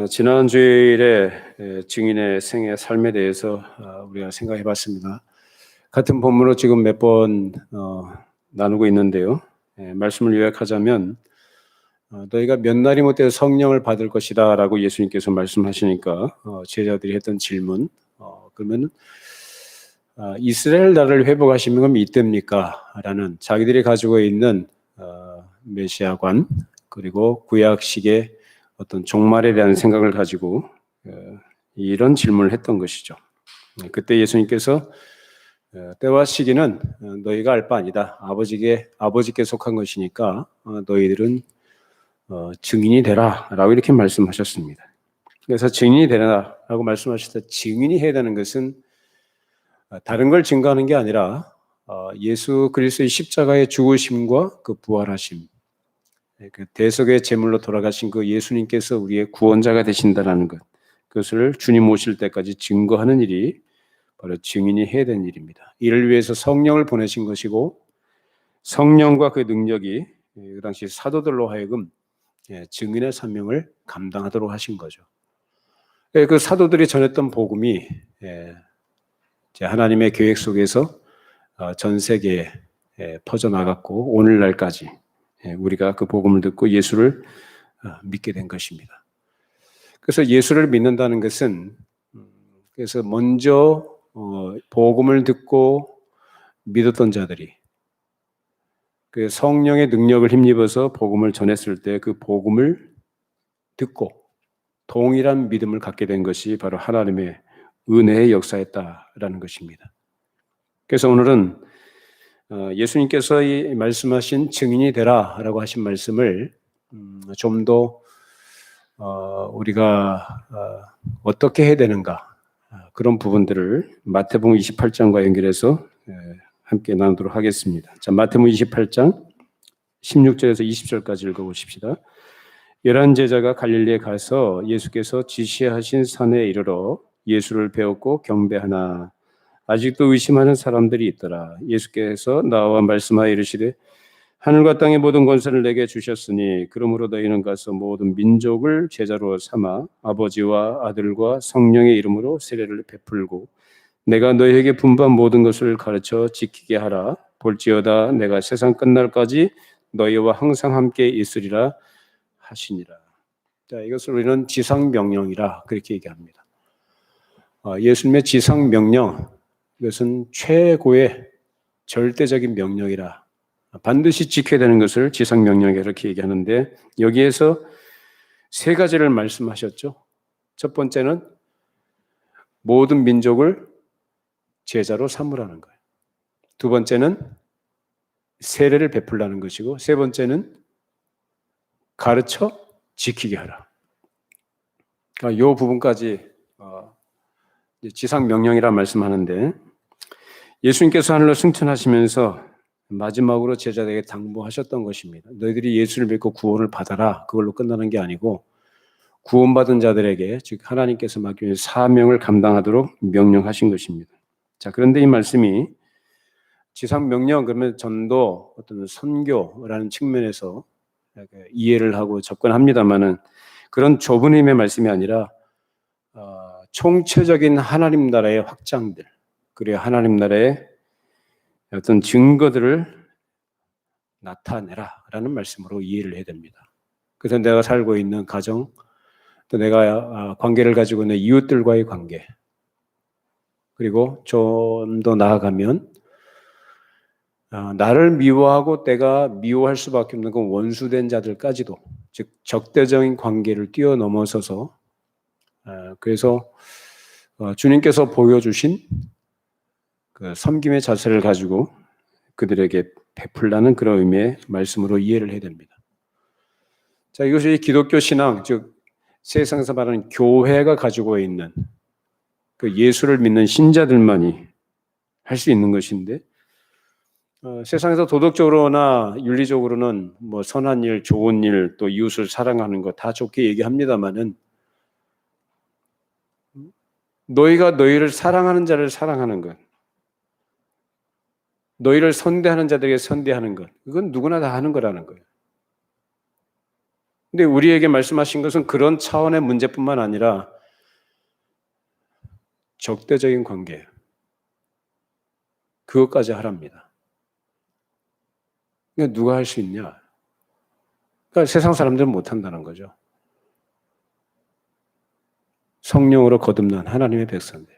지난 주일에 증인의 생애 삶에 대해서 우리가 생각해 봤습니다. 같은 본문으로 지금 몇 번 나누고 있는데요. 말씀을 요약하자면 너희가 몇 날이 못해서 성령을 받을 것이다 라고 예수님께서 말씀하시니까 제자들이 했던 질문, 그러면 이스라엘 나라를 회복하시는 건 이때입니까? 라는 자기들이 가지고 있는 메시아관 그리고 구약식의 어떤 종말에 대한 생각을 가지고 이런 질문을 했던 것이죠. 그때 예수님께서 때와 시기는 너희가 알 바 아니다. 아버지께 속한 것이니까 너희들은 증인이 되라라고 이렇게 말씀하셨습니다. 그래서 증인이 되라라고 말씀하실 때 증인이 해야 되는 것은 다른 걸 증거하는 게 아니라 예수 그리스도의 십자가의 죽으심과 그 부활하심, 그 대속의 제물로 돌아가신 그 예수님께서 우리의 구원자가 되신다는 것, 그것을 주님 오실 때까지 증거하는 일이 바로 증인이 해야 되는 일입니다. 이를 위해서 성령을 보내신 것이고 성령과 그 능력이 그 당시 사도들로 하여금 증인의 사명을 감당하도록 하신 거죠. 그 사도들이 전했던 복음이 하나님의 계획 속에서 전 세계에 퍼져나갔고 오늘날까지 우리가 그 복음을 듣고 예수를 믿게 된 것입니다. 그래서 예수를 믿는다는 것은 그래서 먼저 복음을 듣고 믿었던 자들이 그 성령의 능력을 힘입어서 복음을 전했을 때 그 복음을 듣고 동일한 믿음을 갖게 된 것이 바로 하나님의 은혜의 역사였다라는 것입니다. 그래서 오늘은 예수님께서 이 말씀하신 증인이 되라라고 하신 말씀을 좀 더 우리가 어떻게 해야 되는가 그런 부분들을 마태복음 28장과 연결해서 함께 나누도록 하겠습니다. 자, 마태복음 28장 16절에서 20절까지 읽어보십시다. 11 제자가 갈릴리에 가서 예수께서 지시하신 산에 이르러 예수를 배웠고 경배하나 아직도 의심하는 사람들이 있더라. 예수께서 나와 말씀하여 이르시되 하늘과 땅의 모든 권세를 내게 주셨으니 그러므로 너희는 가서 모든 민족을 제자로 삼아 아버지와 아들과 성령의 이름으로 세례를 베풀고 내가 너희에게 분부한 모든 것을 가르쳐 지키게 하라. 볼지어다 내가 세상 끝날까지 너희와 항상 함께 있으리라 하시니라. 자, 이것을 우리는 지상명령이라 그렇게 얘기합니다. 예수님의 지상명령, 이것은 최고의 절대적인 명령이라 반드시 지켜야 되는 것을 지상명령이라 이렇게 얘기하는데 여기에서 세 가지를 말씀하셨죠. 첫 번째는 모든 민족을 제자로 삼으라는 거예요. 두 번째는 세례를 베풀라는 것이고 세 번째는 가르쳐 지키게 하라. 이 부분까지 지상명령이라 말씀하는데 예수님께서 하늘로 승천하시면서 마지막으로 제자들에게 당부하셨던 것입니다. 너희들이 예수를 믿고 구원을 받아라. 그걸로 끝나는 게 아니고 구원받은 자들에게 즉 하나님께서 맡겨진 사명을 감당하도록 명령하신 것입니다. 자, 그런데 이 말씀이 지상명령 그러면 전도 어떤 선교라는 측면에서 이해를 하고 접근합니다만은 그런 좁은 힘의 말씀이 아니라 총체적인 하나님 나라의 확장들 그리고 하나님 나라의 어떤 증거들을 나타내라라는 말씀으로 이해를 해야 됩니다. 그래서 내가 살고 있는 가정, 또 내가 관계를 가지고 있는 이웃들과의 관계, 그리고 좀 더 나아가면 나를 미워하고 내가 미워할 수밖에 없는 그 원수된 자들까지도, 즉 적대적인 관계를 뛰어넘어서서 그래서 주님께서 보여주신 그 섬김의 자세를 가지고 그들에게 베풀라는 그런 의미의 말씀으로 이해를 해야 됩니다. 자, 이것이 기독교 신앙, 즉 세상에서 말하는 교회가 가지고 있는 그 예수를 믿는 신자들만이 할 수 있는 것인데 세상에서 도덕적으로나 윤리적으로는 뭐 선한 일, 좋은 일, 또 이웃을 사랑하는 거 다 좋게 얘기합니다만은 너희가 너희를 사랑하는 자를 사랑하는 것, 너희를 선대하는 자들에게 선대하는 것, 이건 누구나 다 하는 거라는 거예요. 근데 우리에게 말씀하신 것은 그런 차원의 문제뿐만 아니라 적대적인 관계, 그것까지 하랍니다. 그러니까 누가 할 수 있냐? 그러니까 세상 사람들은 못한다는 거죠. 성령으로 거듭난 하나님의 백성들.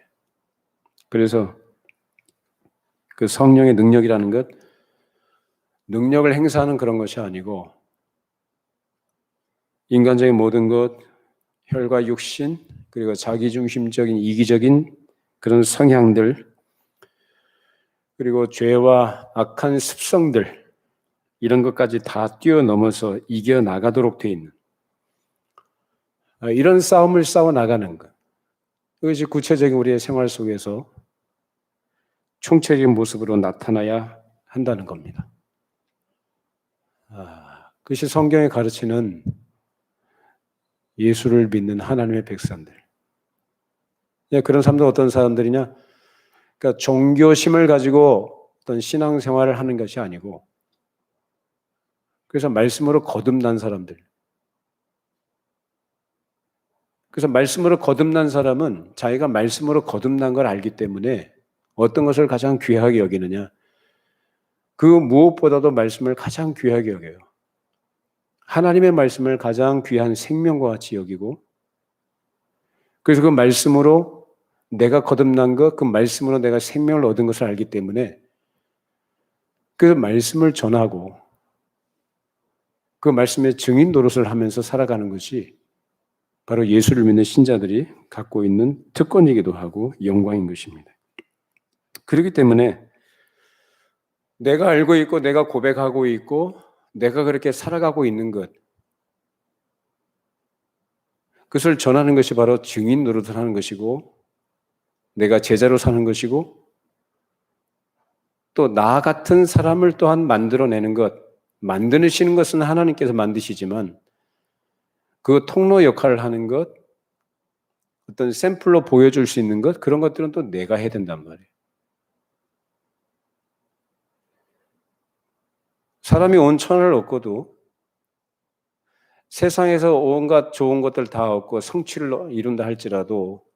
그래서 그 성령의 능력이라는 것, 능력을 행사하는 그런 것이 아니고 인간적인 모든 것, 혈과 육신, 그리고 자기중심적인 이기적인 그런 성향들, 그리고 죄와 악한 습성들, 이런 것까지 다 뛰어넘어서 이겨나가도록 되어 있는 이런 싸움을 싸워나가는 것. 그것이 구체적인 우리의 생활 속에서 총체적인 모습으로 나타나야 한다는 겁니다. 그것이 성경에 가르치는 예수를 믿는 하나님의 백성들. 그런 사람들은 어떤 사람들이냐? 그러니까 종교심을 가지고 어떤 신앙생활을 하는 것이 아니고, 그래서 말씀으로 거듭난 사람들. 그래서 말씀으로 거듭난 사람은 자기가 말씀으로 거듭난 걸 알기 때문에 어떤 것을 가장 귀하게 여기느냐? 그 무엇보다도 말씀을 가장 귀하게 여겨요. 하나님의 말씀을 가장 귀한 생명과 같이 여기고, 그래서 그 말씀으로 내가 거듭난 것, 그 말씀으로 내가 생명을 얻은 것을 알기 때문에 그 말씀을 전하고 그 말씀의 증인 노릇을 하면서 살아가는 것이 바로 예수를 믿는 신자들이 갖고 있는 특권이기도 하고 영광인 것입니다. 그렇기 때문에 내가 알고 있고 내가 고백하고 있고 내가 그렇게 살아가고 있는 것, 그것을 전하는 것이 바로 증인 노릇을 하는 것이고 내가 제자로 사는 것이고 또 나 같은 사람을 또한 만들어내는 것, 만드시는 것은 하나님께서 만드시지만 그 통로 역할을 하는 것, 어떤 샘플로 보여줄 수 있는 것, 그런 것들은 또 내가 해야 된단 말이에요. 사람이 온 천하를 얻고도 세상에서 온갖 좋은 것들 다 얻고 성취를 이룬다 할지라도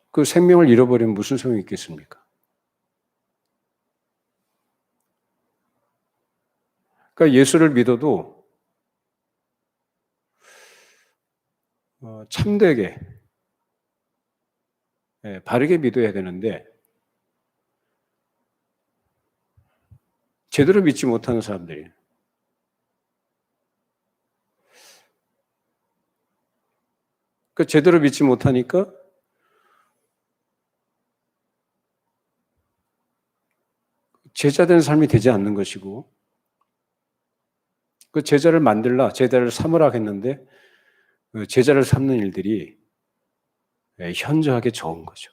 그 생명을 잃어버리면 무슨 소용이 있겠습니까? 그러니까 예수를 믿어도 참되게, 바르게 믿어야 되는데 제대로 믿지 못하는 사람들이, 그 제대로 믿지 못하니까 제자된 삶이 되지 않는 것이고, 그 제자를 만들라, 제자를 삼으라 했는데 제자를 삼는 일들이 현저하게 적은 거죠.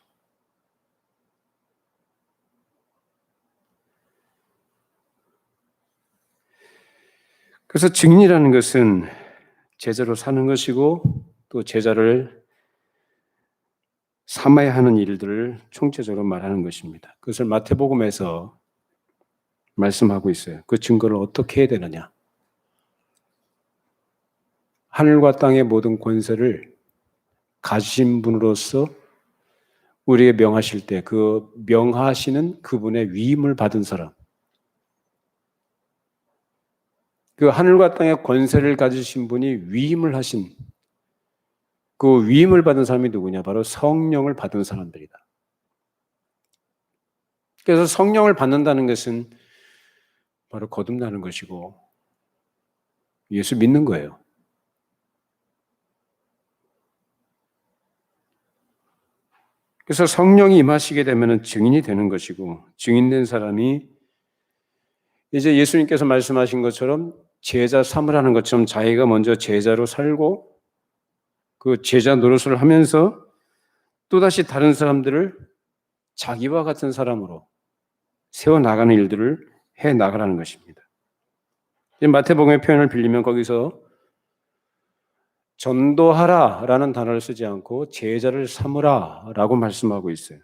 그래서 증인이라는 것은 제자로 사는 것이고 또 제자를 삼아야 하는 일들을 총체적으로 말하는 것입니다. 그것을 마태복음에서 말씀하고 있어요. 그 증거를 어떻게 해야 되느냐? 하늘과 땅의 모든 권세를 가지신 분으로서 우리에게 명하실 때 그 명하시는 그분의 위임을 받은 사람, 그 하늘과 땅의 권세를 가지신 분이 위임을 하신 그 위임을 받은 사람이 누구냐? 바로 성령을 받은 사람들이다. 그래서 성령을 받는다는 것은 바로 거듭나는 것이고 예수 믿는 거예요. 그래서 성령이 임하시게 되면 증인이 되는 것이고 증인된 사람이 이제 예수님께서 말씀하신 것처럼 제자 삼으라는 것처럼 자기가 먼저 제자로 살고 그 제자 노릇을 하면서 또다시 다른 사람들을 자기와 같은 사람으로 세워나가는 일들을 해나가라는 것입니다. 마태복음의 표현을 빌리면 거기서 전도하라라는 단어를 쓰지 않고 제자를 삼으라라고 말씀하고 있어요.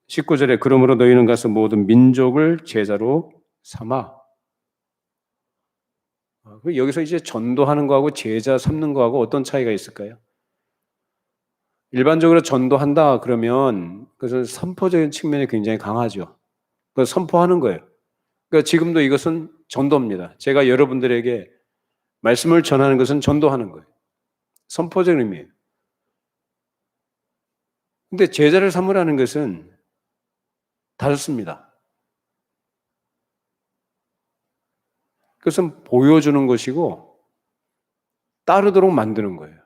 19절에 그러므로 너희는 가서 모든 민족을 제자로 삼아. 여기서 이제 전도하는 거하고 제자 삼는 거하고 어떤 차이가 있을까요? 일반적으로 전도한다 그러면 그것은 선포적인 측면이 굉장히 강하죠. 그래서 선포하는 거예요. 그러니까 지금도 이것은 전도입니다. 제가 여러분들에게 말씀을 전하는 것은 전도하는 거예요. 선포적인 의미예요. 근데 제자를 삼으라는 것은 다릅니다. 그것은 보여주는 것이고 따르도록 만드는 거예요.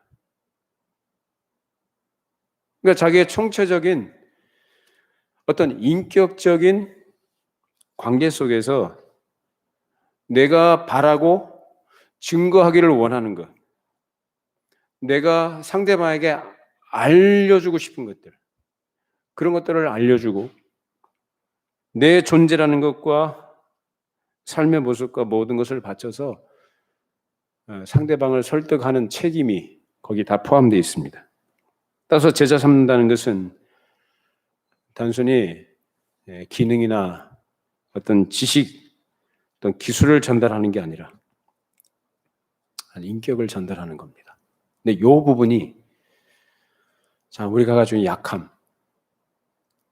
그러니까 자기의 총체적인 어떤 인격적인 관계 속에서 내가 바라고 증거하기를 원하는 것, 내가 상대방에게 알려주고 싶은 것들, 그런 것들을 알려주고 내 존재라는 것과 삶의 모습과 모든 것을 바쳐서 상대방을 설득하는 책임이 거기 다 포함되어 있습니다. 따라서 제자 삼는다는 것은 단순히 기능이나 어떤 지식, 어떤 기술을 전달하는 게 아니라 인격을 전달하는 겁니다. 근데 이 부분이 우리가 가지고 약함,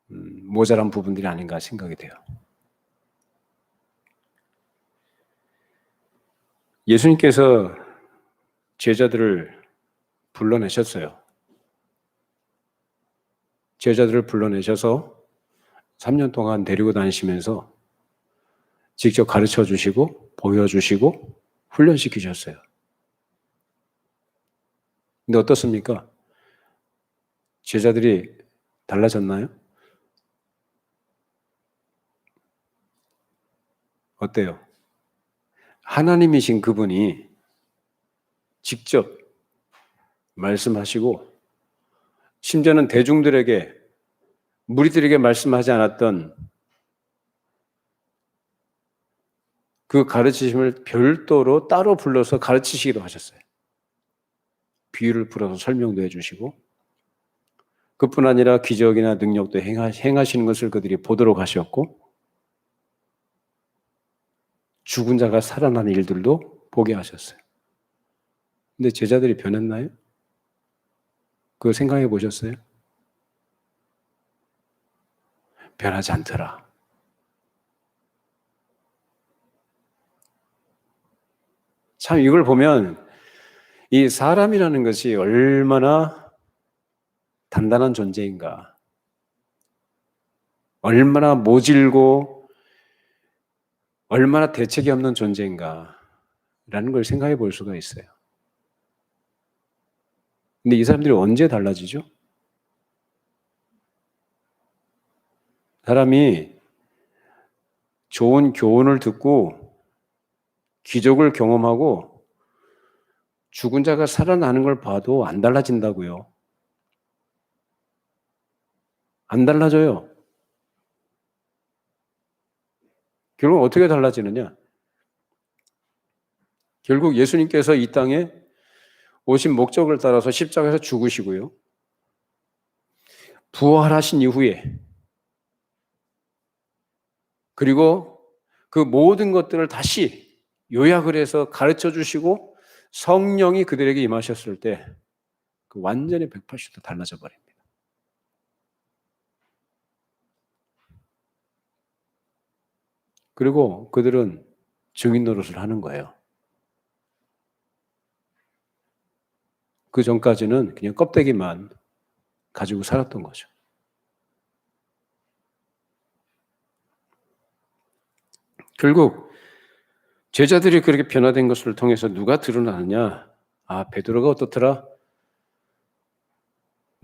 모자란 부분들이 아닌가 생각이 돼요. 예수님께서 제자들을 불러내셨어요. 제자들을 불러내셔서 3년 동안 데리고 다니시면서 직접 가르쳐 주시고 보여주시고 훈련시키셨어요. 근데 어떻습니까? 제자들이 달라졌나요? 어때요? 하나님이신 그분이 직접 말씀하시고 심지어는 대중들에게 무리들에게 말씀하지 않았던 그 가르치심을 별도로 따로 불러서 가르치시기도 하셨어요. 비유를 풀어서 설명도 해주시고 그뿐 아니라 기적이나 능력도 행하시는 것을 그들이 보도록 하셨고 죽은 자가 살아나는 일들도 보게 하셨어요. 근데 제자들이 변했나요? 그거 생각해 보셨어요? 변하지 않더라. 참 이걸 보면 이 사람이라는 것이 얼마나 단단한 존재인가, 얼마나 모질고 얼마나 대책이 없는 존재인가 라는 걸 생각해 볼 수가 있어요. 근데 이 사람들이 언제 달라지죠? 사람이 좋은 교훈을 듣고 기적을 경험하고 죽은 자가 살아나는 걸 봐도 안 달라진다고요. 안 달라져요. 결국 어떻게 달라지느냐? 결국 예수님께서 이 땅에 오신 목적을 따라서 십자가에서 죽으시고요. 부활하신 이후에 그리고 그 모든 것들을 다시 요약을 해서 가르쳐 주시고 성령이 그들에게 임하셨을 때 그 완전히 180도 달라져 버립니다. 그리고 그들은 증인 노릇을 하는 거예요. 그 전까지는 그냥 껍데기만 가지고 살았던 거죠. 결국 제자들이 그렇게 변화된 것을 통해서 누가 드러나느냐? 베드로가 어떻더라?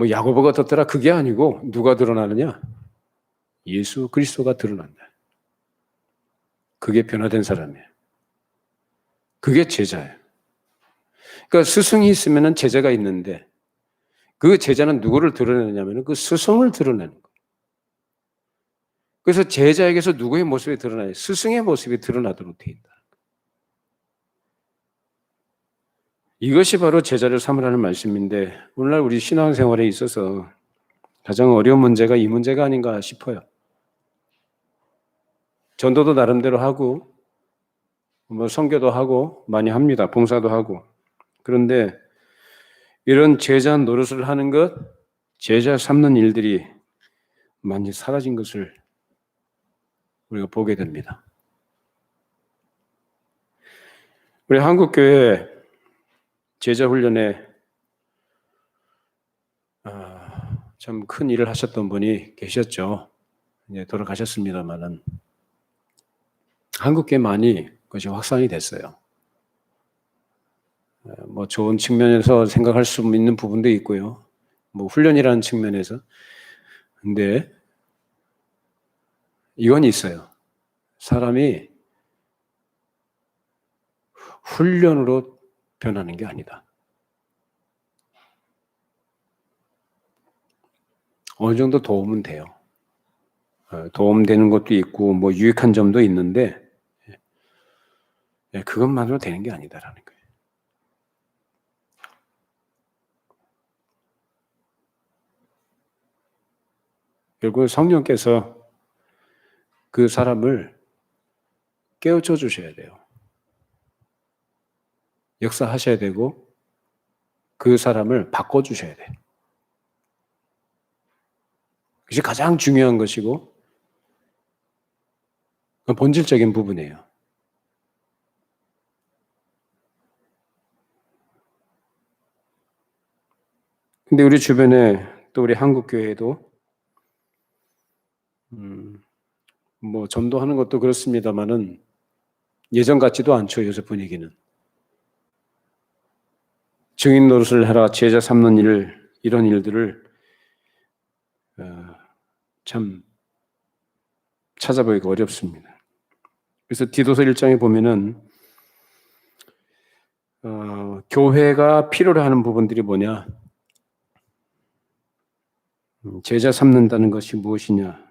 야고보가 어떻더라? 그게 아니고 누가 드러나느냐? 예수 그리스도가 드러난다. 그게 변화된 사람이에요. 그게 제자예요. 그러니까 스승이 있으면 제자가 있는데 그 제자는 누구를 드러내느냐면 그 스승을 드러내는 거예요. 그래서 제자에게서 누구의 모습이 드러나요? 스승의 모습이 드러나도록 되어 있다. 이것이 바로 제자를 삼으라는 말씀인데 오늘날 우리 신앙생활에 있어서 가장 어려운 문제가 이 문제가 아닌가 싶어요. 전도도 나름대로 하고 뭐 선교도 하고 많이 합니다. 봉사도 하고. 그런데 이런 제자 노릇을 하는 것, 제자 삼는 일들이 많이 사라진 것을 우리가 보게 됩니다. 우리 한국교회 제자 훈련에 참 큰 일을 하셨던 분이 계셨죠. 이제 돌아가셨습니다만은 한국교회 많이 그것이 확산이 됐어요. 뭐 좋은 측면에서 생각할 수 있는 부분도 있고요. 뭐 훈련이라는 측면에서. 근데 이건 있어요. 사람이 훈련으로 변하는 게 아니다. 어느 정도 도움은 돼요. 도움되는 것도 있고 뭐 유익한 점도 있는데 그것만으로 되는 게 아니다라는 거예요. 결국 성령께서 그 사람을 깨우쳐 주셔야 돼요. 역사하셔야 되고 그 사람을 바꿔주셔야 돼요. 그것이 가장 중요한 것이고 본질적인 부분이에요. 근데 우리 주변에 또 우리 한국 교회도 뭐 전도하는 것도 그렇습니다만은 예전 같지도 않죠. 요새 분위기는. 증인 노릇을 하라, 제자 삼는 일, 이런 일들을 참 찾아보기가 어렵습니다. 그래서 디도서 1장에 보면은 교회가 필요로 하는 부분들이 뭐냐? 제자 삼는다는 것이 무엇이냐?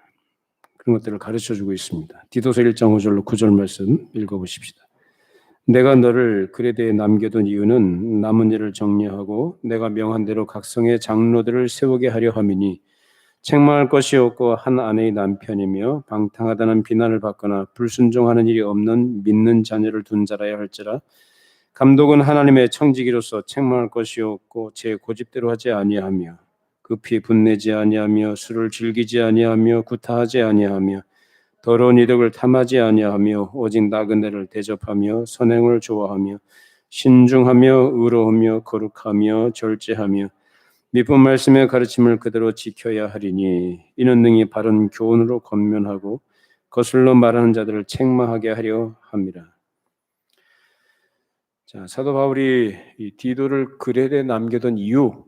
그런 것들을 가르쳐주고 있습니다. 디도서 1장 5절로 9절 말씀 읽어보십시다. 내가 너를 그레데에 남겨둔 이유는 남은 일을 정리하고 내가 명한 대로 각성의 장로들을 세우게 하려 함이니 책망할 것이 없고 한 아내의 남편이며 방탕하다는 비난을 받거나 불순종하는 일이 없는 믿는 자녀를 둔 자라야 할지라. 감독은 하나님의 청지기로서 책망할 것이 없고 제 고집대로 하지 아니하며 급히 분내지 아니하며 술을 즐기지 아니하며 구타하지 아니하며 더러운 이득을 탐하지 아니하며 오직 나그네를 대접하며 선행을 좋아하며 신중하며 의로우며 거룩하며 절제하며 미쁜 말씀의 가르침을 그대로 지켜야 하리니 이는 능히 바른 교훈으로 권면하고 거슬러 말하는 자들을 책망하게 하려 함이라. 자, 사도 바울이 이 디도를 그레데에 남겨둔 이유,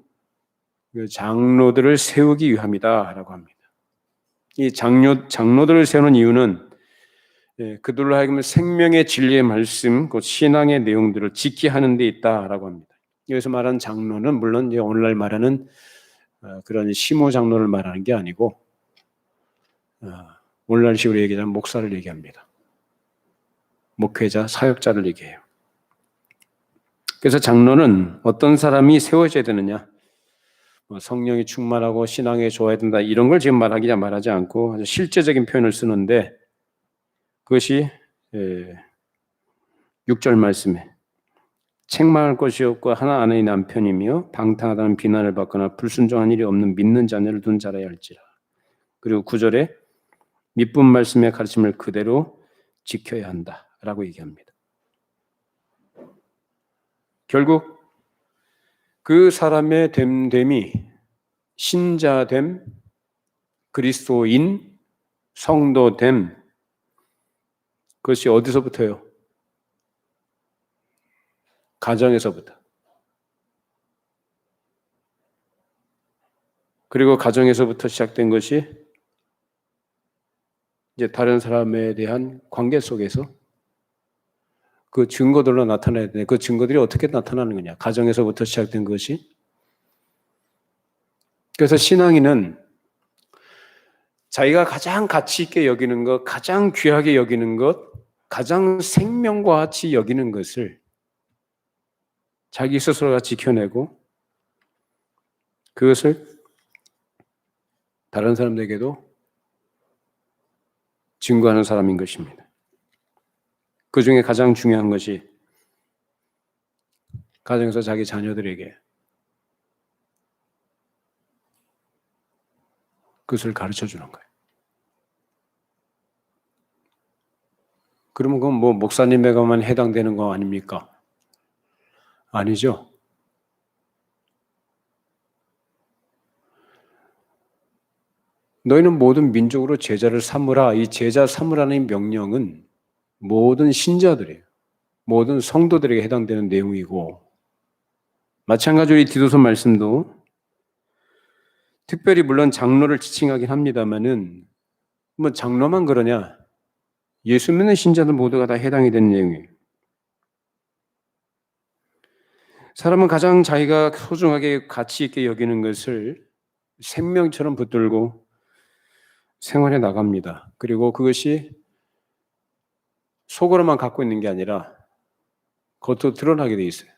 장로들을 세우기 위함이다라고 합니다. 이 장로들을 세우는 이유는 그들로 하여금 생명의 진리의 말씀, 그 신앙의 내용들을 지키게 하는 데 있다라고 합니다. 여기서 말하는 장로는 물론 이제 오늘날 말하는 그런 시모 장로를 말하는 게 아니고 오늘날식으로 얘기하면 목사를 얘기합니다. 목회자, 사역자를 얘기해요. 그래서 장로는 어떤 사람이 세워져야 되느냐? 성령이 충만하고 신앙에 좋아야 된다. 이런 걸 지금 말하지 않고 아주 실제적인 표현을 쓰는데 그것이 6절 말씀에 책망할 것이 없고 하나 아내의 남편이며 방탕하다는 비난을 받거나 불순종한 일이 없는 믿는 자녀를 둔 자라야 할지라. 그리고 9절에 미쁜 말씀의 가르침을 그대로 지켜야 한다라고 얘기합니다. 결국 그 사람의 됨됨이 신자됨, 그리스도인, 성도됨 그것이 어디서부터요? 가정에서부터. 그리고 가정에서부터 시작된 것이 이제 다른 사람에 대한 관계 속에서 그 증거들로 나타나야 되는데 그 증거들이 어떻게 나타나는 거냐? 가정에서부터 시작된 것이. 그래서 신앙인은 자기가 가장 가치 있게 여기는 것, 가장 귀하게 여기는 것, 가장 생명과 같이 여기는 것을 자기 스스로가 지켜내고 그것을 다른 사람들에게도 증거하는 사람인 것입니다. 그 중에 가장 중요한 것이 가정에서 자기 자녀들에게 그것을 가르쳐 주는 거예요. 그러면 그건 뭐 목사님에게만 해당되는 거 아닙니까? 아니죠. 너희는 모든 민족으로 제자를 삼으라. 이 제자 삼으라는 명령은 모든 신자들이에요. 모든 성도들에게 해당되는 내용이고, 마찬가지로 이 디도서 말씀도 특별히 물론 장로를 지칭하긴 합니다만은 뭐 장로만 그러냐? 예수 믿는 신자들 모두가 다 해당이 되는 내용이에요. 사람은 가장 자기가 소중하게 가치 있게 여기는 것을 생명처럼 붙들고 생활해 나갑니다. 그리고 그것이 속으로만 갖고 있는 게 아니라 겉으로 드러나게 돼 있어요.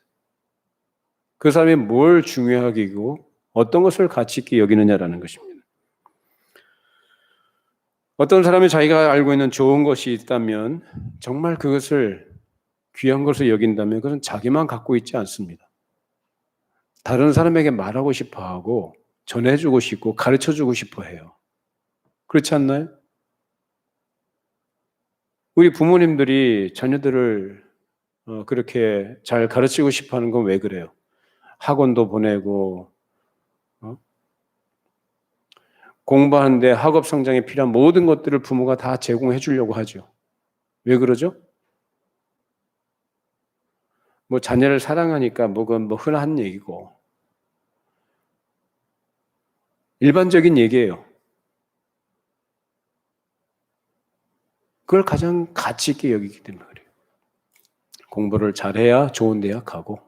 그 사람이 뭘 중요하게 여기고 어떤 것을 가치 있게 여기느냐라는 것입니다. 어떤 사람이 자기가 알고 있는 좋은 것이 있다면 정말 그것을 귀한 것을 여긴다면 그것은 자기만 갖고 있지 않습니다. 다른 사람에게 말하고 싶어 하고 전해주고 싶고 가르쳐주고 싶어 해요. 그렇지 않나요? 우리 부모님들이 자녀들을 그렇게 잘 가르치고 싶어 하는 건 왜 그래요? 학원도 보내고 공부하는데 학업 성장에 필요한 모든 것들을 부모가 다 제공해 주려고 하죠. 왜 그러죠? 뭐 자녀를 사랑하니까 그건 뭐 흔한 얘기고 일반적인 얘기예요. 그걸 가장 가치 있게 여기기 때문에 그래요. 공부를 잘해야 좋은 대학 가고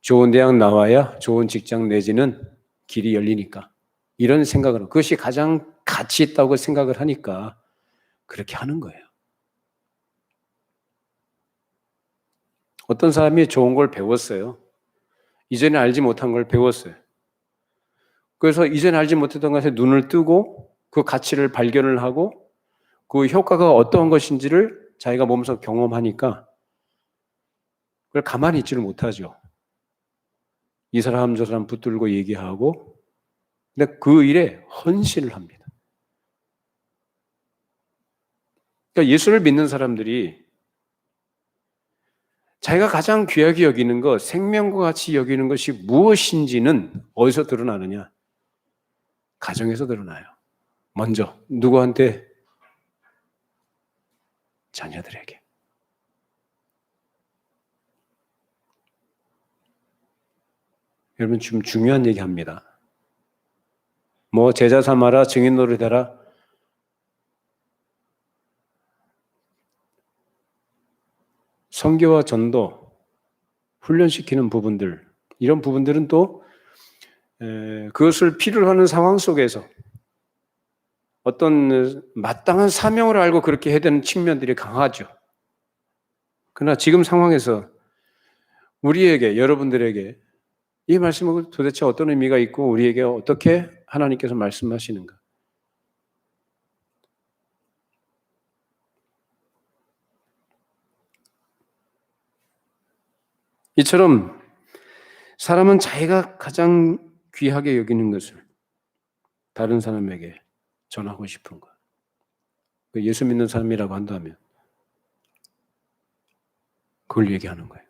좋은 대학 나와야 좋은 직장 내지는 길이 열리니까 이런 생각을 그것이 가장 가치 있다고 생각을 하니까 그렇게 하는 거예요. 어떤 사람이 좋은 걸 배웠어요. 이전에 알지 못한 걸 배웠어요. 그래서 이전에 알지 못했던 것에 눈을 뜨고 그 가치를 발견을 하고 그 효과가 어떠한 것인지를 자기가 몸소 경험하니까 그걸 가만히 있지를 못하죠. 이 사람 저 사람 붙들고 얘기하고 근데 그 일에 헌신을 합니다. 그러니까 예수를 믿는 사람들이 자기가 가장 귀하게 여기는 것, 생명과 같이 여기는 것이 무엇인지는 어디서 드러나느냐? 가정에서 드러나요. 먼저 누구한테? 자녀들에게. 여러분 지금 중요한 얘기합니다. 뭐 제자 삼아라, 증인 노릇해라. 선교와 전도, 훈련시키는 부분들, 이런 부분들은 또 그것을 필요로 하는 상황 속에서 어떤 마땅한 사명을 알고 그렇게 해야 되는 측면들이 강하죠. 그러나 지금 상황에서 우리에게, 여러분들에게 이 말씀은 도대체 어떤 의미가 있고 우리에게 어떻게 하나님께서 말씀하시는가? 이처럼 사람은 자기가 가장 귀하게 여기는 것을 다른 사람에게 전하고 싶은 것. 예수 믿는 사람이라고 한다면 그걸 얘기하는 거예요.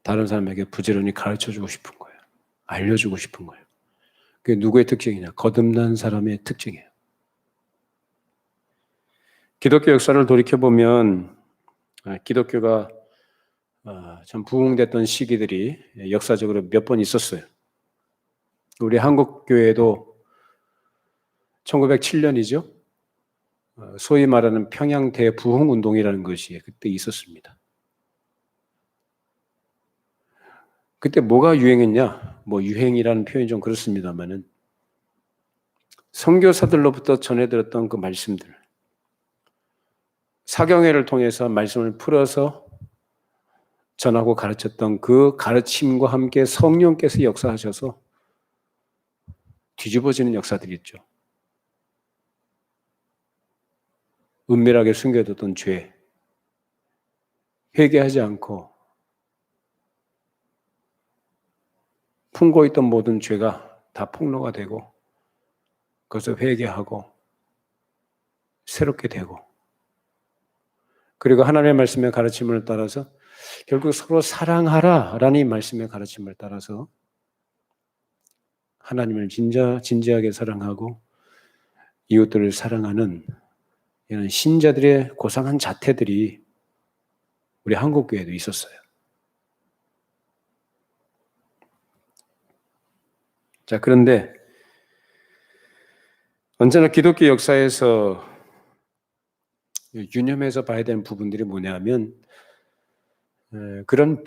다른 사람에게 부지런히 가르쳐주고 싶은 거예요. 알려주고 싶은 거예요. 그게 누구의 특징이냐? 거듭난 사람의 특징이에요. 기독교 역사를 돌이켜보면 기독교가 참 부흥됐던 시기들이 역사적으로 몇 번 있었어요. 우리 한국교회도 1907년이죠. 소위 말하는 평양 대부흥운동이라는 것이 그때 있었습니다. 그때 뭐가 유행했냐? 뭐 유행이라는 표현이 좀 그렇습니다만은 선교사들로부터 전해 들었던 그 말씀들, 사경회를 통해서 말씀을 풀어서 전하고 가르쳤던 그 가르침과 함께 성령께서 역사하셔서 뒤집어지는 역사들이 있죠. 은밀하게 숨겨뒀던 죄, 회개하지 않고 품고 있던 모든 죄가 다 폭로가 되고 그것을 회개하고 새롭게 되고, 그리고 하나님의 말씀의 가르침을 따라서 결국 서로 사랑하라라는 이 말씀의 가르침을 따라서 하나님을 진지하게 사랑하고 이웃들을 사랑하는 이런 신자들의 고상한 자태들이 우리 한국교회에도 있었어요. 자, 그런데 언제나 기독교 역사에서 유념해서 봐야 되는 부분들이 뭐냐면, 그런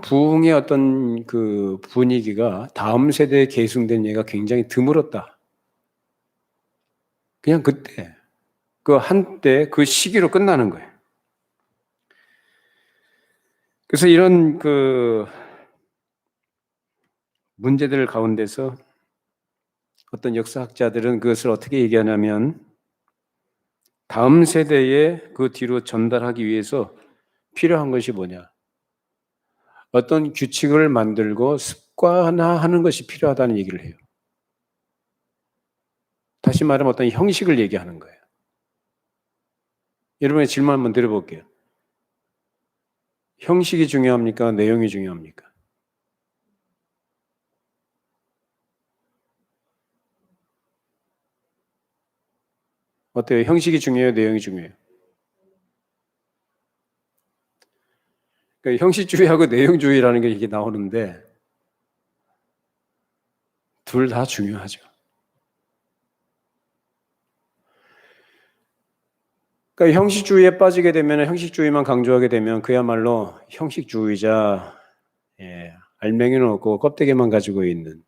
부흥의 어떤 그 분위기가 다음 세대에 계승된 예가 굉장히 드물었다. 그냥 그때, 그 한때 그 시기로 끝나는 거예요. 그래서 이런 그 문제들 가운데서 어떤 역사학자들은 그것을 어떻게 얘기하냐면, 다음 세대에 그 뒤로 전달하기 위해서 필요한 것이 뭐냐? 어떤 규칙을 만들고 습관화하는 것이 필요하다는 얘기를 해요. 다시 말하면 어떤 형식을 얘기하는 거예요. 여러분의 질문 한번 드려볼게요. 형식이 중요합니까? 내용이 중요합니까? 어때요? 형식이 중요해요? 내용이 중요해요? 그러니까 형식주의하고 내용주의라는 게 이게 나오는데 둘 다 중요하죠. 그러니까 형식주의에 빠지게 되면, 형식주의만 강조하게 되면 그야말로 형식주의자, 알맹이는 없고 껍데기만 가지고 있는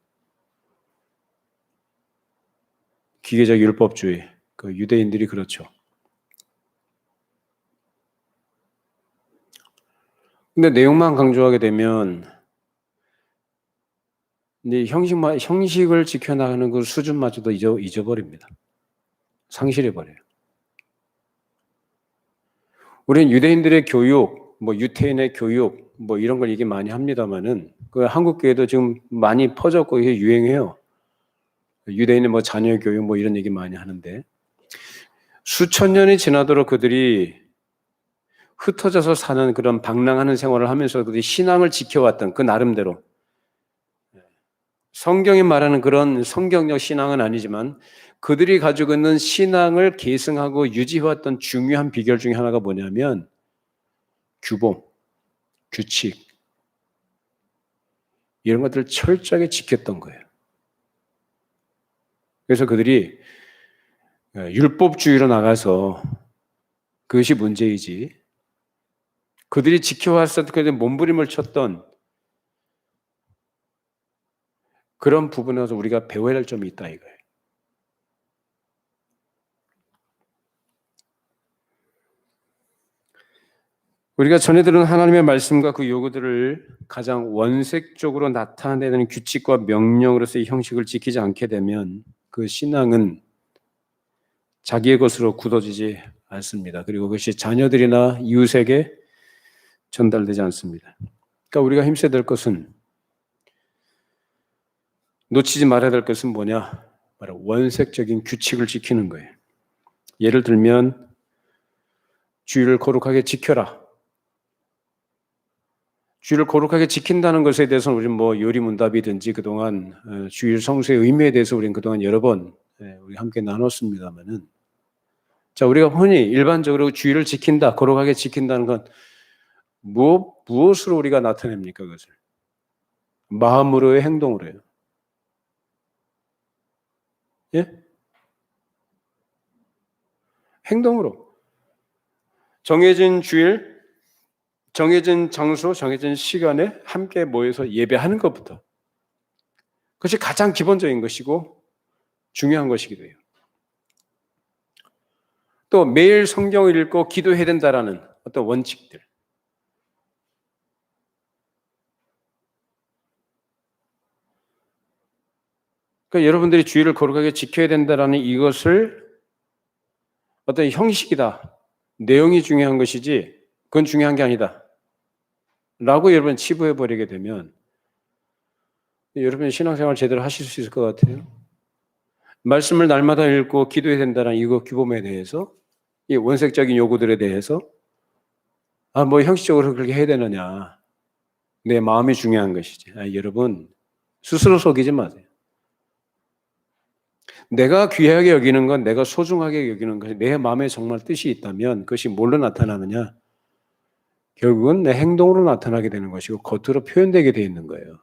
기계적 율법주의, 그 유대인들이 그렇죠. 근데 내용만 강조하게 되면 이제 형식을 지켜나가는 그 수준마저도 잊어버립니다. 상실해버려요. 우리는 유대인들의 교육, 뭐 유태인의 교육, 뭐 이런 걸 얘기 많이 합니다만은 그 한국 교회도 지금 많이 퍼졌고 이게 유행해요. 유대인의 뭐 자녀 교육 뭐 이런 얘기 많이 하는데, 수천 년이 지나도록 그들이 흩어져서 사는 그런 방랑하는 생활을 하면서 그들이 신앙을 지켜왔던 그 나름대로, 성경이 말하는 그런 성경적 신앙은 아니지만 그들이 가지고 있는 신앙을 계승하고 유지해왔던 중요한 비결 중에 하나가 뭐냐면 규범, 규칙, 이런 것들을 철저하게 지켰던 거예요. 그래서 그들이 율법주의로 나가서 그것이 문제이지, 그들이 지켜왔었던, 그 몸부림을 쳤던 그런 부분에서 우리가 배워야 할 점이 있다 이거예요. 우리가 전해 들은 하나님의 말씀과 그 요구들을 가장 원색적으로 나타내는 규칙과 명령으로서의 형식을 지키지 않게 되면 그 신앙은 자기의 것으로 굳어지지 않습니다. 그리고 그것이 자녀들이나 이웃에게 전달되지 않습니다. 그러니까 우리가 힘써야 될 것은, 놓치지 말아야 될 것은 뭐냐? 바로 원색적인 규칙을 지키는 거예요. 예를 들면 주의를 거룩하게 지켜라. 주의를 거룩하게 지킨다는 것에 대해서는 우리는 뭐 요리문답이든지 그동안 주일 성수의 의미에 대해서 우리는 그동안 여러 번 우리 함께 나눴습니다만은, 자, 우리가 흔히 일반적으로 주의를 지킨다, 거룩하게 지킨다는 건 무엇으로 우리가 나타냅니까? 그것을 마음으로요, 행동으로요? 예? 행동으로. 정해진 주일, 정해진 장소, 정해진 시간에 함께 모여서 예배하는 것부터, 그것이 가장 기본적인 것이고 중요한 것이기도 해요. 또 매일 성경을 읽고 기도해야 된다라는 어떤 원칙들, 그러니까 여러분들이 주의를 거룩하게 지켜야 된다라는 이것을 어떤 형식이다, 내용이 중요한 것이지 그건 중요한 게 아니다 라고 여러분 치부해 버리게 되면 여러분 신앙생활 제대로 하실 수 있을 것 같아요? 말씀을 날마다 읽고 기도해야 된다는 이거 규범에 대해서, 이 원색적인 요구들에 대해서 뭐 형식적으로 그렇게 해야 되느냐. 내 마음이 중요한 것이지. 여러분 스스로 속이지 마세요. 내가 귀하게 여기는 건, 내가 소중하게 여기는 것이 내 마음에 정말 뜻이 있다면 그것이 뭘로 나타나느냐? 결국은 내 행동으로 나타나게 되는 것이고 겉으로 표현되게 되어 있는 거예요.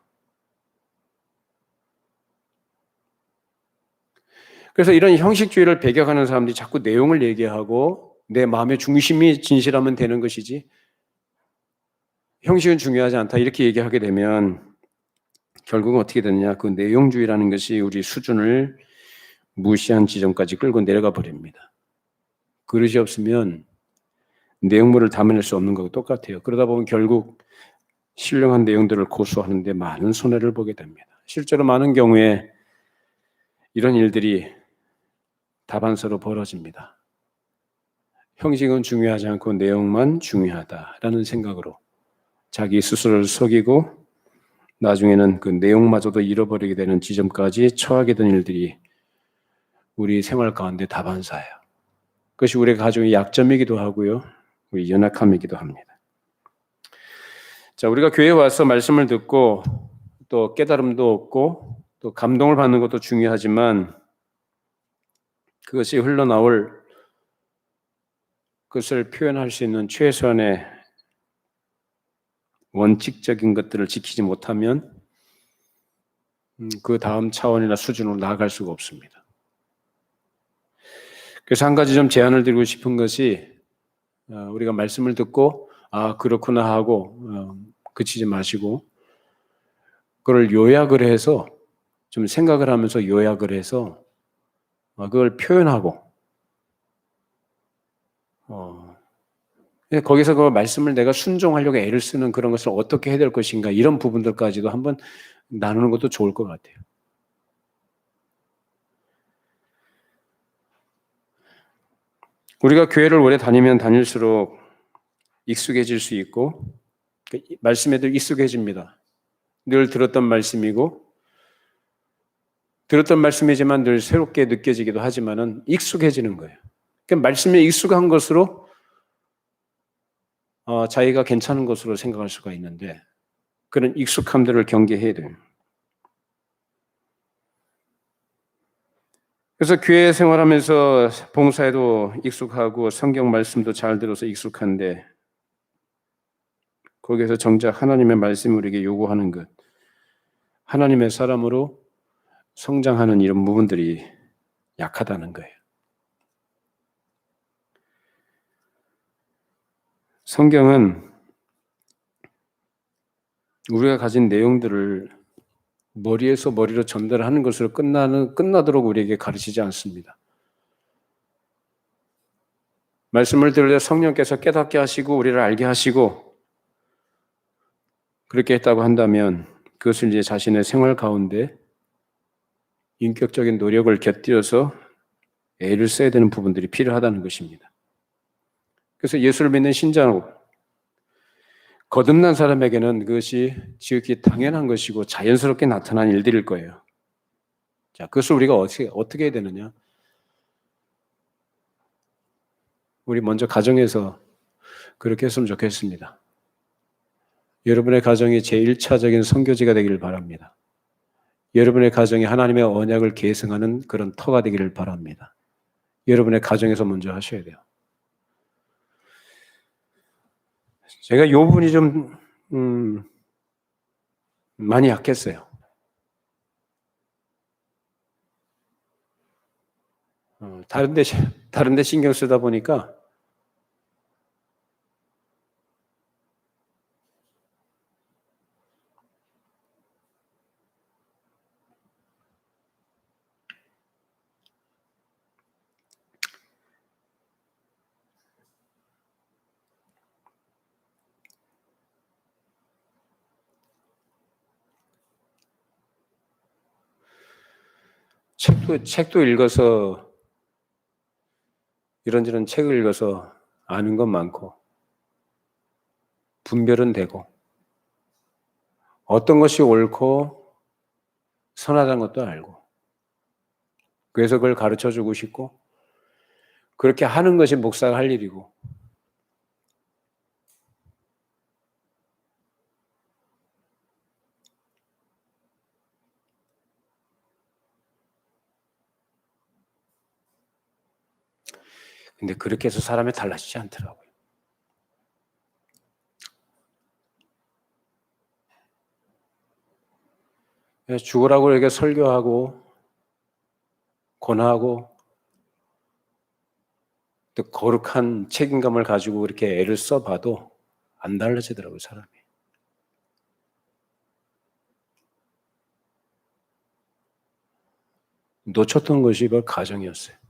그래서 이런 형식주의를 배격하는 사람들이 자꾸 내용을 얘기하고 내 마음의 중심이 진실하면 되는 것이지 형식은 중요하지 않다 이렇게 얘기하게 되면 결국은 어떻게 되느냐? 그 내용주의라는 것이 우리 수준을 무시한 지점까지 끌고 내려가 버립니다. 그릇이 없으면 내용물을 담아낼 수 없는 것과 똑같아요. 그러다 보면 결국 신령한 내용들을 고수하는 데 많은 손해를 보게 됩니다. 실제로 많은 경우에 이런 일들이 다반사로 벌어집니다. 형식은 중요하지 않고 내용만 중요하다라는 생각으로 자기 스스로를 속이고 나중에는 그 내용마저도 잃어버리게 되는 지점까지 처하게 된 일들이 우리 생활 가운데 다반사예요. 그것이 우리 가정의 약점이기도 하고요. 우리 연약함이기도 합니다. 자, 우리가 교회에 와서 말씀을 듣고 또 깨달음도 얻고 또 감동을 받는 것도 중요하지만 그것이 흘러나올 그것을 표현할 수 있는 최소한의 원칙적인 것들을 지키지 못하면 그 다음 차원이나 수준으로 나아갈 수가 없습니다. 그래서 한 가지 좀 제안을 드리고 싶은 것이 우리가 말씀을 듣고 그렇구나 하고 그치지 마시고 그걸 요약을 해서 좀 생각을 하면서 요약을 해서 그걸 표현하고 거기서 그 말씀을 내가 순종하려고 애를 쓰는 그런 것을 어떻게 해야 될 것인가 이런 부분들까지도 한번 나누는 것도 좋을 것 같아요. 우리가 교회를 오래 다니면 다닐수록 익숙해질 수 있고 말씀에도 익숙해집니다. 늘 들었던 말씀이고 들었던 말씀이지만 늘 새롭게 느껴지기도 하지만은 익숙해지는 거예요. 그러니까 말씀에 익숙한 것으로 자기가 괜찮은 것으로 생각할 수가 있는데 그런 익숙함들을 경계해야 돼요. 그래서 교회 생활하면서 봉사에도 익숙하고 성경 말씀도 잘 들어서 익숙한데 거기에서 정작 하나님의 말씀을 우리에게 요구하는 것, 하나님의 사람으로 성장하는 이런 부분들이 약하다는 거예요. 성경은 우리가 가진 내용들을 머리에서 머리로 전달하는 것으로 끝나도록 우리에게 가르치지 않습니다. 말씀을 들을 때 성령께서 깨닫게 하시고 우리를 알게 하시고 그렇게 했다고 한다면 그것을 이제 자신의 생활 가운데 인격적인 노력을 곁들여서 애를 써야 되는 부분들이 필요하다는 것입니다. 그래서 예수를 믿는 신자고 거듭난 사람에게는 그것이 지극히 당연한 것이고 자연스럽게 나타난 일들일 거예요. 자, 그것을 우리가 어떻게 해야 되느냐? 우리 먼저 가정에서 그렇게 했으면 좋겠습니다. 여러분의 가정이 제1차적인 선교지가 되기를 바랍니다. 여러분의 가정이 하나님의 언약을 계승하는 그런 터가 되기를 바랍니다. 여러분의 가정에서 먼저 하셔야 돼요. 제가 이 부분이 좀 많이 약했어요. 다른데 신경 쓰다 보니까 책도 읽어서 이런저런 책을 읽어서 아는 건 많고 분별은 되고 어떤 것이 옳고 선하다는 것도 알고 그래서 그걸 가르쳐 주고 싶고 그렇게 하는 것이 목사가 할 일이고 근데 그렇게 해서 사람이 달라지지 않더라고요. 죽으라고 이렇게 설교하고 권하고 또 거룩한 책임감을 가지고 이렇게 애를 써봐도 안 달라지더라고요, 사람이. 놓쳤던 것이 바로 가정이었어요.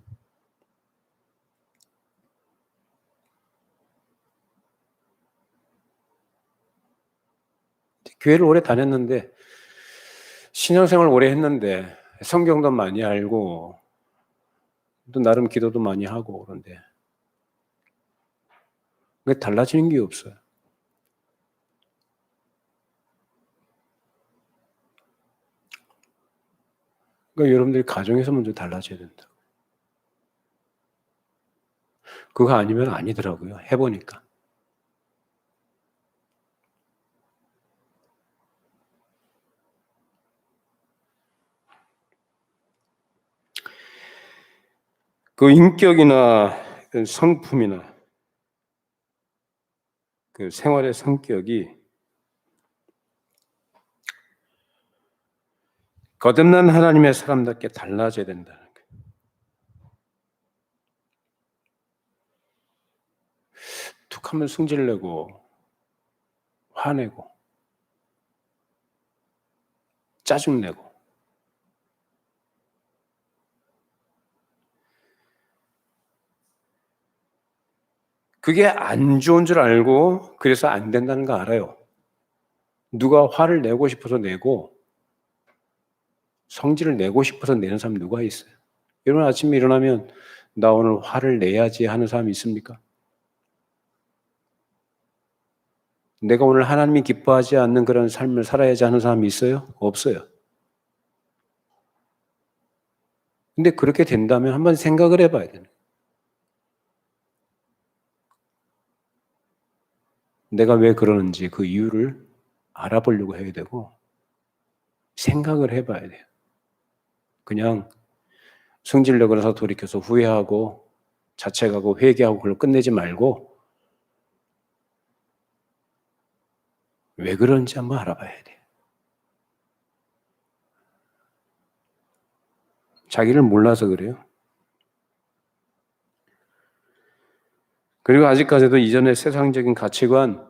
교회를 오래 다녔는데 신앙생활 오래 했는데 성경도 많이 알고 또 나름 기도도 많이 하고 그런데 왜 달라지는 게 없어요. 그러니까 여러분들이 가정에서 먼저 달라져야 된다. 그거 아니면 아니더라고요. 해보니까. 그 인격이나 그 성품이나 그 생활의 성격이 거듭난 하나님의 사람답게 달라져야 된다는 거예요. 툭하면 승질내고 화내고 짜증내고 그게 안 좋은 줄 알고 그래서 안 된다는 거 알아요. 누가 화를 내고 싶어서 내고 성질을 내고 싶어서 내는 사람 누가 있어요? 여러분 아침에 일어나면 나 오늘 화를 내야지 하는 사람이 있습니까? 내가 오늘 하나님이 기뻐하지 않는 그런 삶을 살아야지 하는 사람이 있어요? 없어요. 근데 그렇게 된다면 한번 생각을 해봐야 되는 거예요. 내가 왜 그러는지 그 이유를 알아보려고 해야 되고 생각을 해봐야 돼요. 그냥 성질내고 나서 돌이켜서 후회하고 자책하고 회개하고 그걸로 끝내지 말고 왜 그런지 한번 알아봐야 돼요. 자기를 몰라서 그래요. 그리고 아직까지도 이전의 세상적인 가치관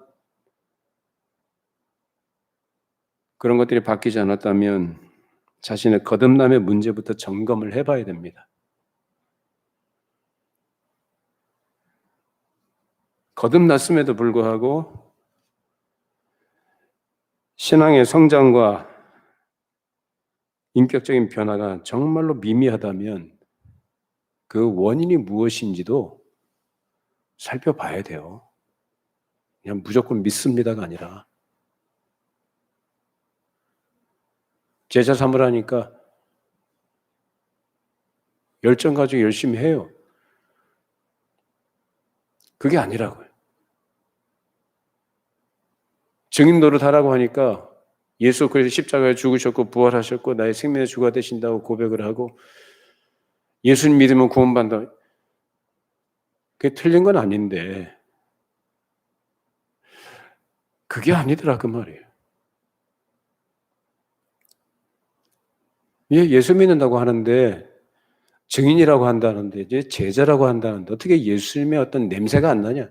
그런 것들이 바뀌지 않았다면 자신의 거듭남의 문제부터 점검을 해봐야 됩니다. 거듭났음에도 불구하고 신앙의 성장과 인격적인 변화가 정말로 미미하다면 그 원인이 무엇인지도 살펴봐야 돼요. 그냥 무조건 믿습니다가 아니라 제자 삼으라니까 열정 가지고 열심히 해요. 그게 아니라고요. 증인 노릇하라고 하니까 예수 그리스도 십자가에 죽으셨고 부활하셨고 나의 생명의 주가 되신다고 고백을 하고 예수님 믿으면 구원받는다. 그게 틀린 건 아닌데 그게 아니더라 그 말이에요. 예수 믿는다고 하는데 증인이라고 한다는데 이제 제자라고 한다는데 어떻게 예수님의 어떤 냄새가 안 나냐?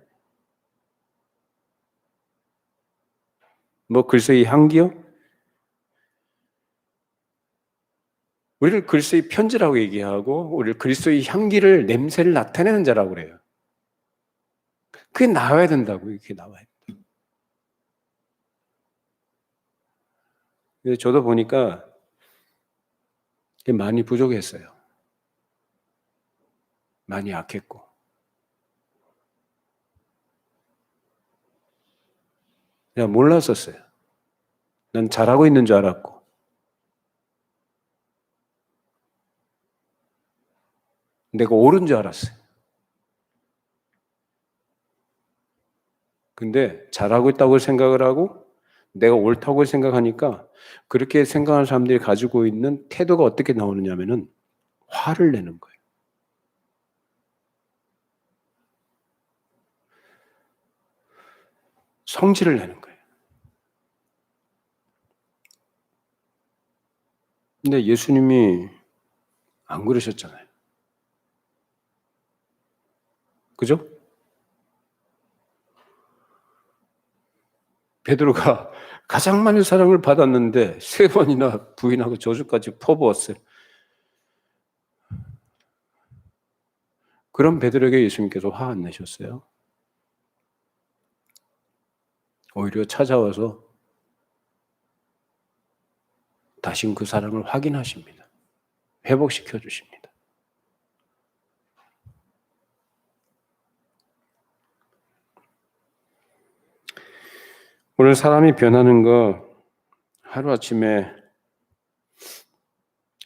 뭐 글쎄의 향기요? 우리를 글쎄의 편지라고 얘기하고 우리를 그리스도의 향기를 냄새를 나타내는 자라고 그래요. 그게 나와야 된다고 이렇게 나와야 돼요. 그래서 저도 보니까 많이 부족했어요. 많이 약했고. 그냥 몰랐었어요. 난 잘하고 있는 줄 알았고. 내가 옳은 줄 알았어요. 근데 잘하고 있다고 생각을 하고 내가 옳다고 생각하니까 그렇게 생각하는 사람들이 가지고 있는 태도가 어떻게 나오느냐면은 화를 내는 거예요. 성질을 내는 거예요. 근데 예수님이 안 그러셨잖아요. 그죠? 베드로가 가장 많은 사랑을 받았는데 3번이나 부인하고 저주까지 퍼부었어요. 그런 베드로에게 예수님께서 화 안 내셨어요. 오히려 찾아와서 다시 그 사랑을 확인하십니다. 회복시켜 주십니다. 오늘 사람이 변하는 거 하루아침에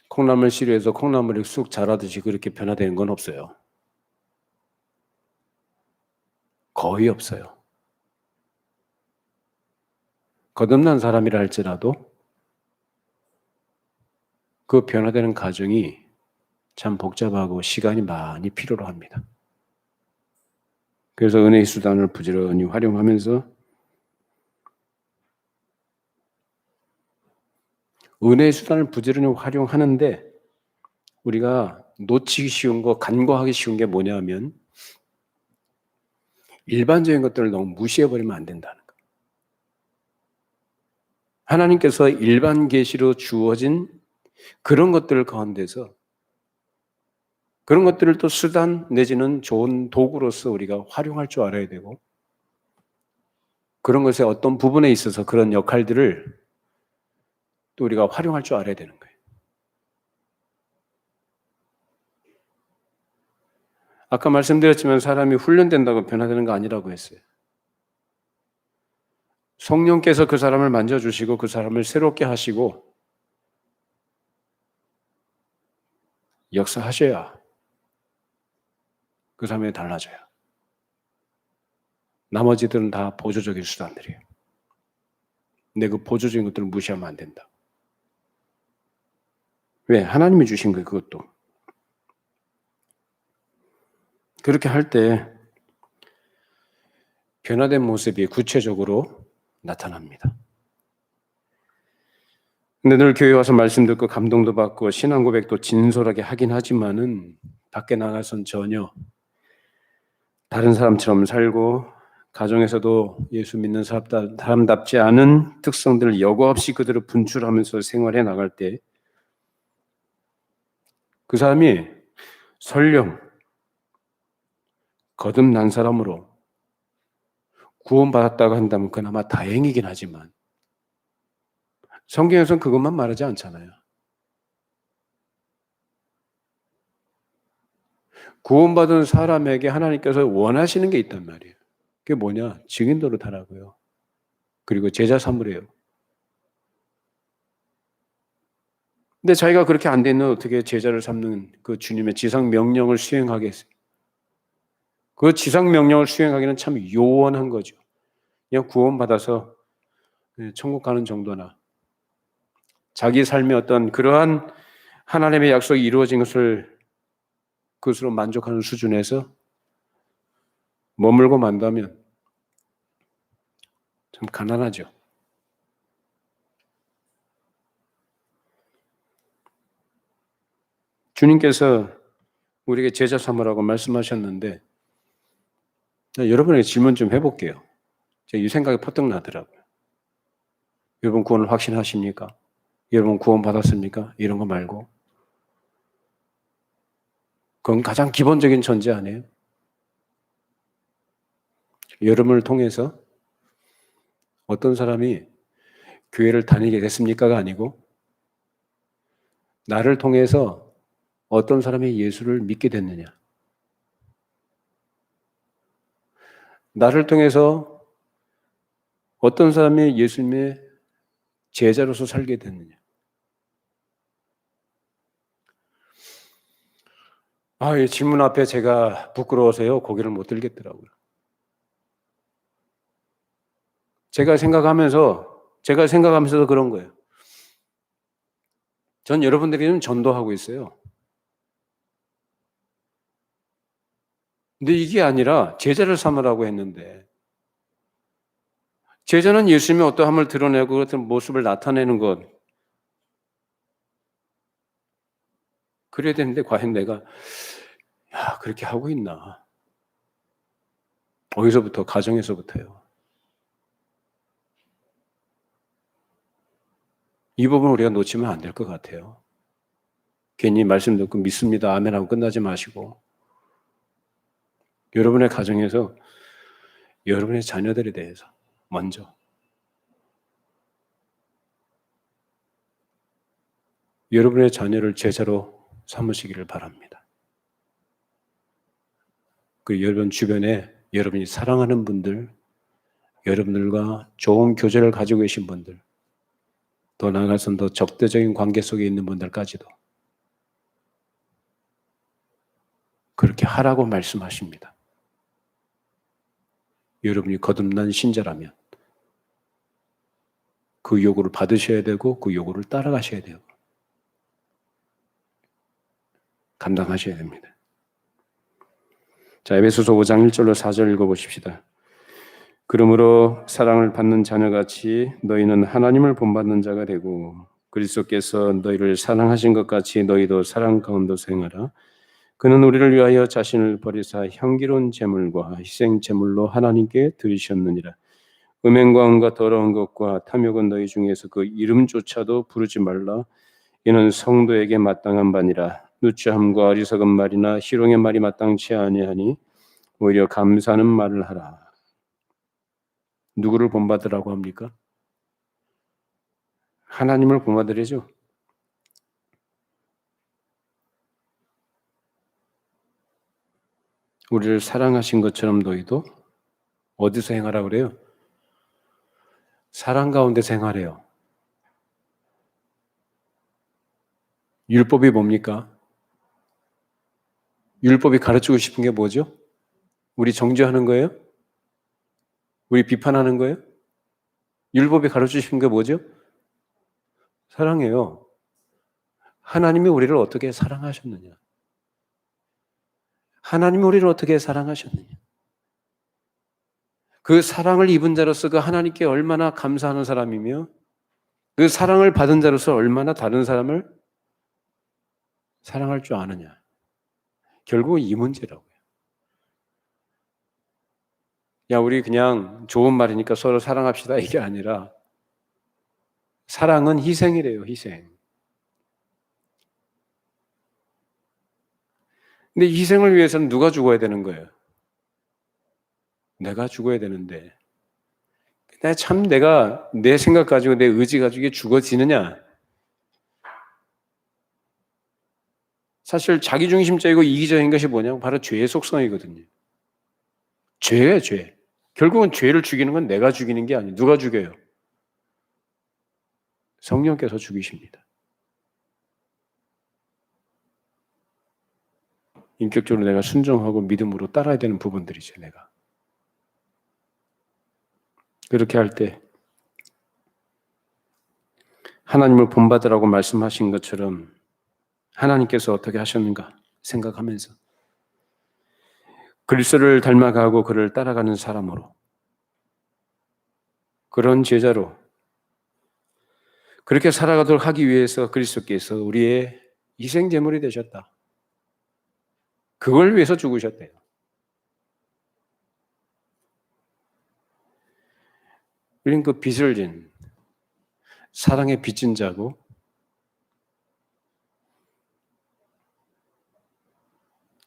콩나물 시루에서 콩나물이 쑥 자라듯이 그렇게 변화되는 건 없어요. 거의 없어요. 거듭난 사람이라 할지라도 그 변화되는 과정이 참 복잡하고 시간이 많이 필요로 합니다. 그래서 은혜의 수단을 부지런히 활용하면서 은혜의 수단을 부지런히 활용하는데 우리가 놓치기 쉬운 거, 간과하기 쉬운 게 뭐냐면 일반적인 것들을 너무 무시해버리면 안 된다는 거예요. 하나님께서 일반 계시로 주어진 그런 것들 가운데서 그런 것들을 또 수단 내지는 좋은 도구로서 우리가 활용할 줄 알아야 되고 그런 것의 어떤 부분에 있어서 그런 역할들을 또 우리가 활용할 줄 알아야 되는 거예요. 아까 말씀드렸지만 사람이 훈련된다고 변화되는 거 아니라고 했어요. 성령께서 그 사람을 만져주시고 그 사람을 새롭게 하시고 역사하셔야 그 사람이 달라져요. 나머지들은 다 보조적인 수단들이에요. 근데 그 보조적인 것들을 무시하면 안 된다. 왜? 하나님이 주신 거예요, 그것도. 그렇게 할 때 변화된 모습이 구체적으로 나타납니다. 근데 늘 교회 와서 말씀 듣고 감동도 받고 신앙 고백도 진솔하게 하긴 하지만은 밖에 나가선 전혀 다른 사람처럼 살고 가정에서도 예수 믿는 사람답지 않은 특성들을 여과 없이 그대로 분출하면서 생활해 나갈 때 그 사람이 설령 거듭난 사람으로 구원받았다고 한다면 그나마 다행이긴 하지만 성경에서는 그것만 말하지 않잖아요. 구원받은 사람에게 하나님께서 원하시는 게 있단 말이에요. 그게 뭐냐? 증인 노릇하라고요. 그리고 제자 삼으래요. 근데 자기가 그렇게 안 되면 어떻게 제자를 삼는 그 주님의 지상 명령을 수행하겠어요? 그 지상 명령을 수행하기는 참 요원한 거죠. 그냥 구원받아서 천국 가는 정도나 자기 삶의 어떤 그러한 하나님의 약속이 이루어진 것을 그것으로 만족하는 수준에서 머물고 만다면 참 가난하죠. 주님께서 우리에게 제자 삼으라고 말씀하셨는데 여러분에게 질문 좀 해볼게요. 제가 이 생각이 퍼뜩 나더라고요. 여러분 구원을 확신하십니까? 여러분 구원 받았습니까? 이런 거 말고 그건 가장 기본적인 전제 아니에요? 여러분을 통해서 어떤 사람이 교회를 다니게 됐습니까가 아니고 나를 통해서 어떤 사람이 예수를 믿게 됐느냐? 나를 통해서 어떤 사람이 예수님의 제자로서 살게 됐느냐? 이 질문 앞에 제가 부끄러워서요, 고개를 못 들겠더라고요. 제가 생각하면서도 그런 거예요. 전 여러분들이 좀 전도하고 있어요. 근데 이게 아니라 제자를 삼으라고 했는데, 제자는 예수님의 어떠함을 드러내고 어떤 모습을 나타내는 것, 그래야 되는데 과연 내가 그렇게 하고 있나? 어디서부터? 가정에서부터요. 이 부분 우리가 놓치면 안 될 것 같아요. 괜히 말씀 듣고 믿습니다, 아멘 하고 끝나지 마시고, 여러분의 가정에서 여러분의 자녀들에 대해서 먼저 여러분의 자녀를 제자로 삼으시기를 바랍니다. 그 여러분 주변에 여러분이 사랑하는 분들, 여러분들과 좋은 교제를 가지고 계신 분들, 더 나아가서는 더 적대적인 관계 속에 있는 분들까지도 그렇게 하라고 말씀하십니다. 여러분이 거듭난 신자라면 그 요구를 받으셔야 되고 그 요구를 따라가셔야 되고 감당하셔야 됩니다. 자, 에베소서 5장 1절로 4절 읽어보십시다. 그러므로 사랑을 받는 자녀같이 너희는 하나님을 본받는 자가 되고 그리스도께서 너희를 사랑하신 것 같이 너희도 사랑 가운데서 행하라. 그는 우리를 위하여 자신을 버리사 향기로운 제물과 희생 제물로 하나님께 드리셨느니라. 음행과 온갖 더러운 것과 탐욕은 너희 중에서 그 이름조차도 부르지 말라. 이는 성도에게 마땅한 바니라. 누추함과 어리석은 말이나 희롱의 말이 마땅치 아니하니 오히려 감사하는 말을 하라. 누구를 본받으라고 합니까? 하나님을 본받으려죠. 우리를 사랑하신 것처럼 너희도 어디서 행하라고 그래요? 사랑 가운데서 행하래요. 율법이 뭡니까? 율법이 가르치고 싶은 게 뭐죠? 우리 정죄하는 거예요? 우리 비판하는 거예요? 율법이 가르치고 싶은 게 뭐죠? 사랑해요. 하나님이 우리를 어떻게 사랑하셨느냐? 하나님이 우리를 어떻게 사랑하셨느냐? 그 사랑을 입은 자로서 그 하나님께 얼마나 감사하는 사람이며 그 사랑을 받은 자로서 얼마나 다른 사람을 사랑할 줄 아느냐? 결국 이 문제라고요. 야, 우리 그냥 좋은 말이니까 서로 사랑합시다 이게 아니라 사랑은 희생이래요, 희생. 근데 희생을 위해서는 누가 죽어야 되는 거예요? 내가 죽어야 되는데 내가 내 생각 가지고 내 의지 가지고 죽어지느냐? 사실 자기중심적이고 이기적인 것이 뭐냐면 바로 죄의 속성이거든요. 죄예요, 죄. 결국은 죄를 죽이는 건 내가 죽이는 게 아니에요. 누가 죽여요? 성령께서 죽이십니다. 인격적으로 내가 순종하고 믿음으로 따라야 되는 부분들이죠, 내가. 그렇게 할 때 하나님을 본받으라고 말씀하신 것처럼 하나님께서 어떻게 하셨는가 생각하면서 그리스도를 닮아가고 그를 따라가는 사람으로 그런 제자로 그렇게 살아가도록 하기 위해서 그리스도께서 우리의 희생제물이 되셨다. 그걸 위해서 죽으셨대요. 우리는 그 빚을 진 사랑의 빚진 자고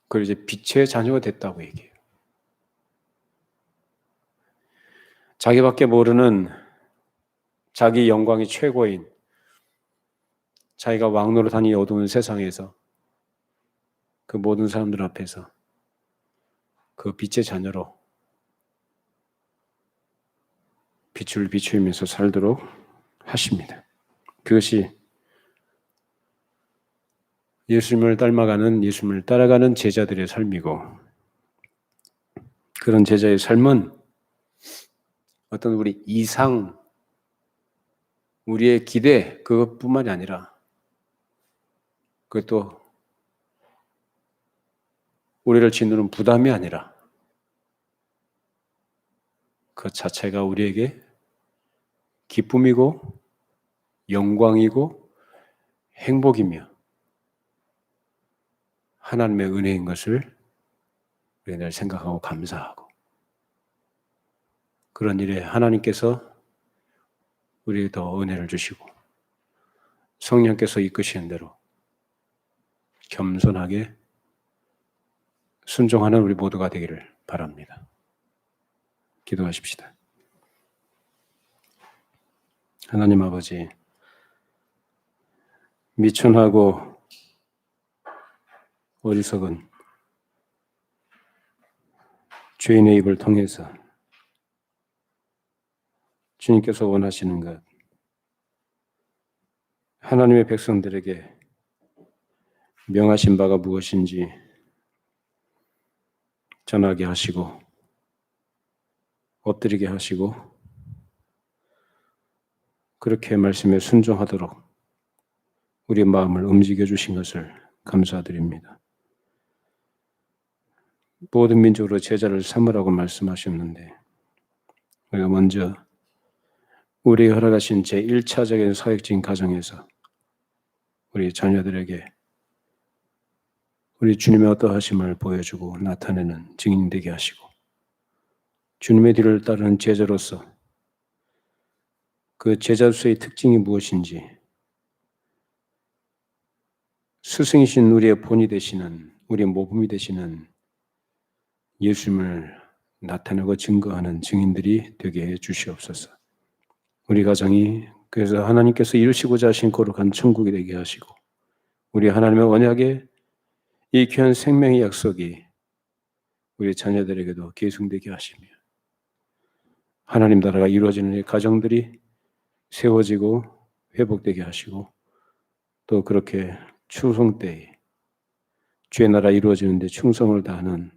그리고 이제 빛의 자녀가 됐다고 얘기해요. 자기밖에 모르는 자기 영광이 최고인 자기가 왕노릇하니 어두운 세상에서 그 모든 사람들 앞에서 그 빛의 자녀로 빛을 비추면서 살도록 하십니다. 그것이 예수님을 닮아가는, 예수님을 따라가는 제자들의 삶이고, 그런 제자의 삶은 어떤 우리 이상, 우리의 기대 그것뿐만이 아니라 그것도 우리를 짓누르는 부담이 아니라 그 자체가 우리에게 기쁨이고 영광이고 행복이며 하나님의 은혜인 것을 우리가 늘 생각하고 감사하고, 그런 일에 하나님께서 우리에게 더 은혜를 주시고 성령께서 이끄시는 대로 겸손하게 순종하는 우리 모두가 되기를 바랍니다. 기도하십시다. 하나님 아버지, 미천하고 어리석은 죄인의 입을 통해서 주님께서 원하시는 것, 하나님의 백성들에게 명하신 바가 무엇인지 전하게 하시고 엎드리게 하시고 그렇게 말씀에 순종하도록 우리 마음을 움직여 주신 것을 감사드립니다. 모든 민족으로 제자를 삼으라고 말씀하셨는데 우리가 먼저 우리에게 허락하신 제1차적인 사역적인 과정에서 우리 자녀들에게 우리 주님의 어떠하심을 보여주고 나타내는 증인 되게 하시고, 주님의 뒤를 따르는 제자로서 그 제자로서의 특징이 무엇인지 스승이신 우리의 본이 되시는, 우리의 모범이 되시는 예수님을 나타내고 증거하는 증인들이 되게 해 주시옵소서. 우리 가정이 그래서 하나님께서 이루시고자 하신 거룩한 천국이 되게 하시고, 우리 하나님의 언약의 이 귀한 생명의 약속이 우리 자녀들에게도 계승되게 하시며, 하나님 나라가 이루어지는 이 가정들이 세워지고 회복되게 하시고, 또 그렇게 추송 때에 주의 나라 이루어지는 데 충성을 다하는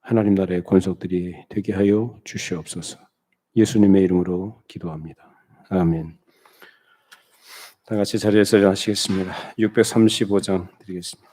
하나님 나라의 권속들이 되게 하여 주시옵소서. 예수님의 이름으로 기도합니다. 아멘. 다 같이 자리에서 일어나시겠습니다. 635장 드리겠습니다.